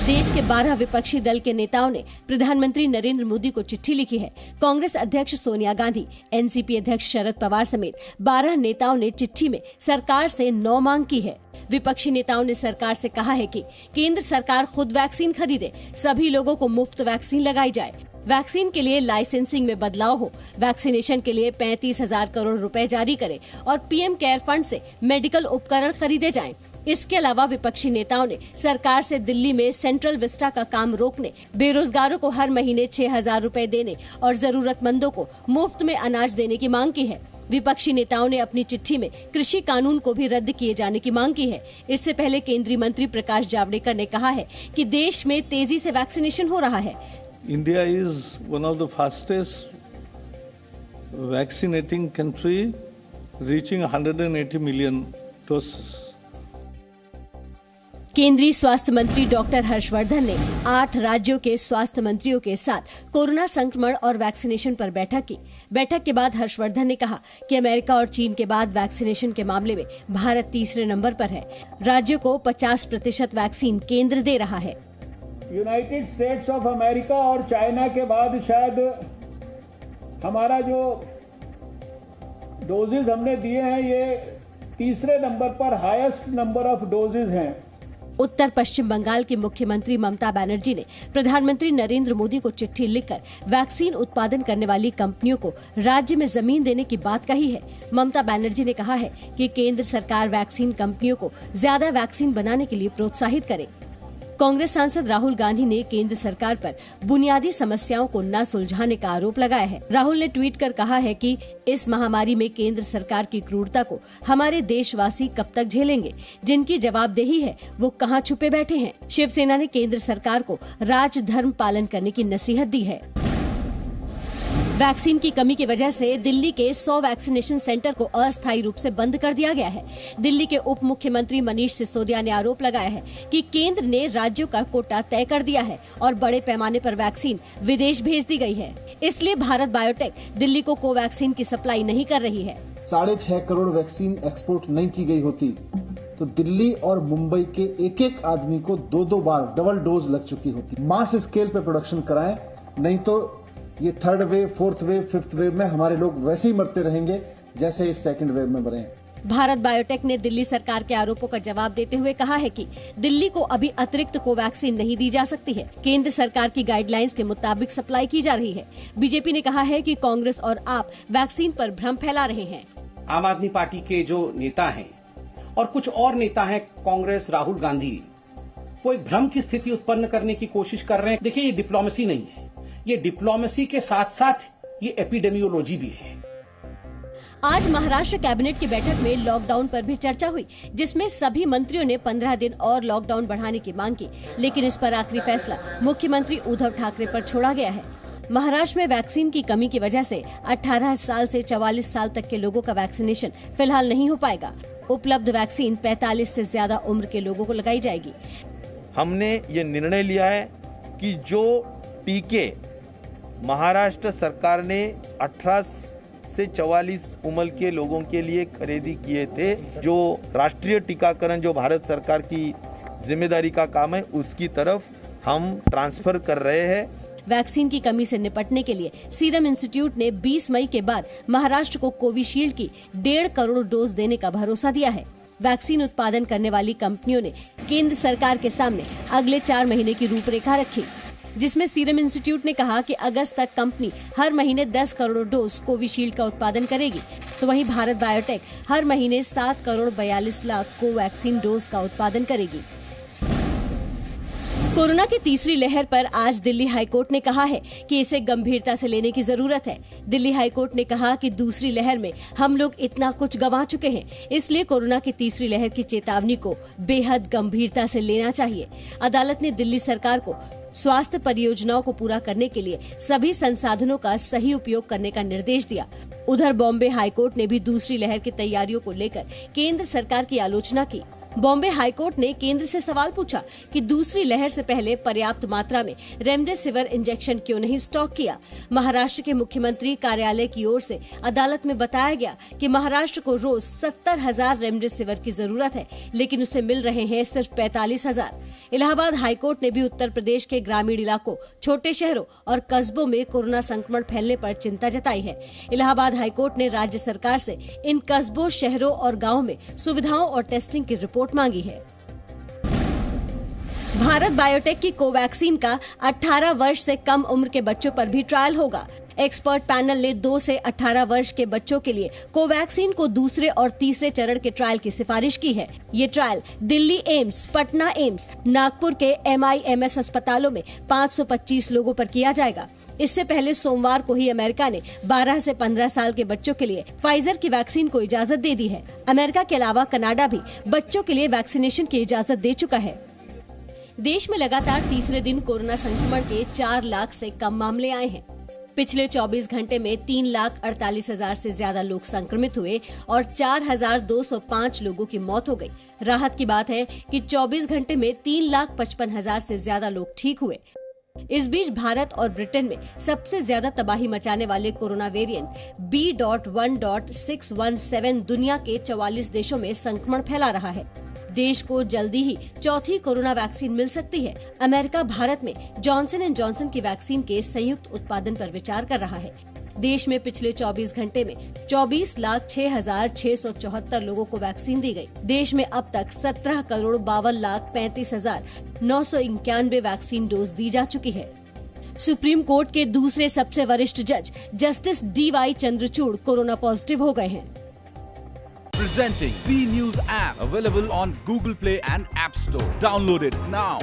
देश के 12 विपक्षी दल के नेताओं ने प्रधानमंत्री नरेंद्र मोदी को चिट्ठी लिखी है। कांग्रेस अध्यक्ष सोनिया गांधी, एनसीपी अध्यक्ष शरद पवार समेत 12 नेताओं ने चिट्ठी में सरकार से 9 मांग की है। विपक्षी नेताओं ने सरकार से कहा है कि केंद्र सरकार खुद वैक्सीन खरीदे, सभी लोगों को मुफ्त वैक्सीन लगाई जाए, वैक्सीन के लिए लाइसेंसिंग में बदलाव हो, वैक्सीनेशन के लिए 35,000 करोड़ रुपए जारी करे और पीएम केयर फंड से मेडिकल उपकरण खरीदे जाएं। इसके अलावा विपक्षी नेताओं ने सरकार से दिल्ली में सेंट्रल विस्टा का काम रोकने, बेरोजगारों को हर महीने 6,000 रुपए देने और जरूरतमंदों को मुफ्त में अनाज देने की मांग की है। विपक्षी नेताओं ने अपनी चिट्ठी में कृषि कानून को भी रद्द किए जाने की मांग की है। इससे पहले केंद्रीय मंत्री प्रकाश जावड़ेकर ने कहा है कि देश में तेजी से वैक्सीनेशन हो रहा है। India is one of the fastest vaccinating country, reaching 180 million doses. केंद्रीय स्वास्थ्य मंत्री डॉक्टर हर्षवर्धन ने 8 राज्यों के स्वास्थ्य मंत्रियों के साथ कोरोना संक्रमण और वैक्सीनेशन पर बैठक की। बैठक के बाद हर्षवर्धन ने कहा कि अमेरिका और चीन के बाद वैक्सीनेशन के मामले में भारत तीसरे नंबर पर है। राज्यों को 50% वैक्सीन केंद्र दे रहा है। यूनाइटेड स्टेट्स ऑफ अमेरिका और चाइना के बाद शायद हमारा जो डोजेज हमने दिए हैं ये तीसरे नंबर पर हाईएस्ट नंबर ऑफ डोजेज हैं। उत्तर पश्चिम बंगाल की मुख्यमंत्री ममता बनर्जी ने प्रधानमंत्री नरेंद्र मोदी को चिट्ठी लिखकर वैक्सीन उत्पादन करने वाली कंपनियों को राज्य में जमीन देने की बात कही है। ममता बनर्जी ने कहा है कि केंद्र सरकार वैक्सीन कंपनियों को ज्यादा वैक्सीन बनाने के लिए प्रोत्साहित करे। कांग्रेस सांसद राहुल गांधी ने केंद्र सरकार पर बुनियादी समस्याओं को न सुलझाने का आरोप लगाया है। राहुल ने ट्वीट कर कहा है कि इस महामारी में केंद्र सरकार की क्रूरता को हमारे देशवासी कब तक झेलेंगे। जिनकी जवाबदेही है वो कहां छुपे बैठे हैं। शिवसेना ने केंद्र सरकार को राजधर्म पालन करने की नसीहत दी है। वैक्सीन की कमी की वजह से दिल्ली के 100 वैक्सीनेशन सेंटर को अस्थायी रूप से बंद कर दिया गया है। दिल्ली के उप मुख्यमंत्री मनीष सिसोदिया ने आरोप लगाया है कि केंद्र ने राज्यों का कोटा तय कर दिया है और बड़े पैमाने पर वैक्सीन विदेश भेज दी गई है। इसलिए भारत बायोटेक दिल्ली को कोवैक्सीन की सप्लाई नहीं कर रही है। 6.5 करोड़ वैक्सीन एक्सपोर्ट नहीं की गई होती तो दिल्ली और मुंबई के एक आदमी को 2 बार डबल डोज लग चुकी होती। मास स्केल पे प्रोडक्शन कराएं, नहीं तो ये 3rd wave, 4th wave, 5th wave में हमारे लोग वैसे ही मरते रहेंगे जैसे इस 2nd वेव में मरे हैं। भारत बायोटेक ने दिल्ली सरकार के आरोपों का जवाब देते हुए कहा है कि दिल्ली को अभी अतिरिक्त कोवैक्सीन नहीं दी जा सकती है। केंद्र सरकार की गाइडलाइंस के मुताबिक सप्लाई की जा रही है। बीजेपी ने कहा है कि कांग्रेस और आप वैक्सीन पर भ्रम फैला रहे हैं। आम आदमी पार्टी के जो नेता हैं और कुछ और नेता हैं, कांग्रेस, राहुल गांधी, वो एक भ्रम की स्थिति उत्पन्न करने की कोशिश कर रहे हैं। देखिए, ये डिप्लोमेसी नहीं है, ये डिप्लोमेसी के साथ साथ ये एपिडेमियोलॉजी भी है। आज महाराष्ट्र कैबिनेट की बैठक में लॉकडाउन पर भी चर्चा हुई, जिसमें सभी मंत्रियों ने 15 दिन और लॉकडाउन बढ़ाने की मांग की, लेकिन इस पर आखिरी फैसला मुख्यमंत्री उद्धव ठाकरे पर छोड़ा गया है। महाराष्ट्र में वैक्सीन की कमी की वजह से 18 साल से 44 साल तक के लोगों का वैक्सीनेशन फिलहाल नहीं हो पाएगा। उपलब्ध वैक्सीन 45 से ज्यादा उम्र के लोगों को लगाई जाएगी। हमने ये निर्णय लिया है कि जो टीके महाराष्ट्र सरकार ने 18 से 44 उम्र के लोगों के लिए खरीदी किए थे, जो राष्ट्रीय टीकाकरण जो भारत सरकार की जिम्मेदारी का काम है, उसकी तरफ हम ट्रांसफर कर रहे हैं। वैक्सीन की कमी से निपटने के लिए सीरम इंस्टीट्यूट ने 20 मई के बाद महाराष्ट्र को कोविशील्ड की 1.5 करोड़ डोज देने का भरोसा दिया है। वैक्सीन उत्पादन करने वाली कंपनियों ने केंद्र सरकार के सामने अगले 4 महीने की रूपरेखा रखी, जिसमें सीरम इंस्टीट्यूट ने कहा कि अगस्त तक कंपनी हर महीने 10 करोड़ डोज कोविशील्ड का उत्पादन करेगी, तो वहीं भारत बायोटेक हर महीने 7 करोड़ 42 लाख कोवैक्सीन डोज का उत्पादन करेगी। कोरोना की तीसरी लहर पर आज दिल्ली हाईकोर्ट ने कहा है कि इसे गंभीरता से लेने की जरूरत है। दिल्ली हाईकोर्ट ने कहा कि दूसरी लहर में हम लोग इतना कुछ गंवा चुके हैं, इसलिए कोरोना की तीसरी लहर की चेतावनी को बेहद गंभीरता से लेना चाहिए। अदालत ने दिल्ली सरकार को स्वास्थ्य परियोजनाओं को पूरा करने के लिए सभी संसाधनों का सही उपयोग करने का निर्देश दिया। उधर बॉम्बे हाईकोर्ट ने भी दूसरी लहर की तैयारियों को लेकर केंद्र सरकार की आलोचना की। बॉम्बे हाईकोर्ट ने केंद्र से सवाल पूछा कि दूसरी लहर से पहले पर्याप्त मात्रा में रेमडेसिविर इंजेक्शन क्यों नहीं स्टॉक किया। महाराष्ट्र के मुख्यमंत्री कार्यालय की ओर से अदालत में बताया गया कि महाराष्ट्र को रोज 70,000 रेमडेसिविर की जरूरत है, लेकिन उसे मिल रहे हैं सिर्फ 45,000। इलाहाबाद हाईकोर्ट ने भी उत्तर प्रदेश के ग्रामीण इलाकों, छोटे शहरों और कस्बों में कोरोना संक्रमण फैलने पर चिंता जताई है। इलाहाबाद हाईकोर्ट ने राज्य सरकार से इन कस्बों, शहरों और गाँव में सुविधाओं और टेस्टिंग की रिपोर्ट मांगी है। भारत बायोटेक की कोवैक्सीन का 18 वर्ष से कम उम्र के बच्चों पर भी ट्रायल होगा। एक्सपर्ट पैनल ने 2 से 18 वर्ष के बच्चों के लिए कोवैक्सीन को दूसरे और तीसरे चरण के ट्रायल की सिफारिश की है। ये trial Delhi AIIMS, Patna AIIMS, Nagpur के MIMS अस्पतालों में 525 लोगों पर किया जाएगा। इससे पहले सोमवार को ही अमेरिका ने 12 से 15 साल के बच्चों के लिए फाइजर की वैक्सीन को इजाजत दे दी है। अमेरिका के अलावा कनाडा भी बच्चों के लिए वैक्सीनेशन की इजाजत दे चुका है। देश में लगातार तीसरे दिन कोरोना संक्रमण के 4 लाख से कम मामले आए हैं। पिछले 24 घंटे में 3,48,000 से ज्यादा लोग संक्रमित हुए और 4,205 लोगों की मौत हो गई। राहत की बात है कि 24 घंटे में 3,55,000 से ज्यादा लोग ठीक हुए। इस बीच भारत और ब्रिटेन में सबसे ज्यादा तबाही मचाने वाले कोरोना वेरिएंट B.1.617 दुनिया के 44 देशों में संक्रमण फैला रहा है। देश को जल्दी ही चौथी कोरोना वैक्सीन मिल सकती है। अमेरिका भारत में जॉनसन एंड जॉनसन की वैक्सीन के संयुक्त उत्पादन पर विचार कर रहा है। देश में पिछले 24 घंटे में 24,06,674 लोगों को वैक्सीन दी गई। देश में अब तक 17,52,35,991 वैक्सीन डोज दी जा चुकी है। सुप्रीम कोर्ट के दूसरे सबसे वरिष्ठ जज justice DY Chandrachud corona positive हो गए हैं। Presenting B News app, available on Google Play and App Store. Download it now.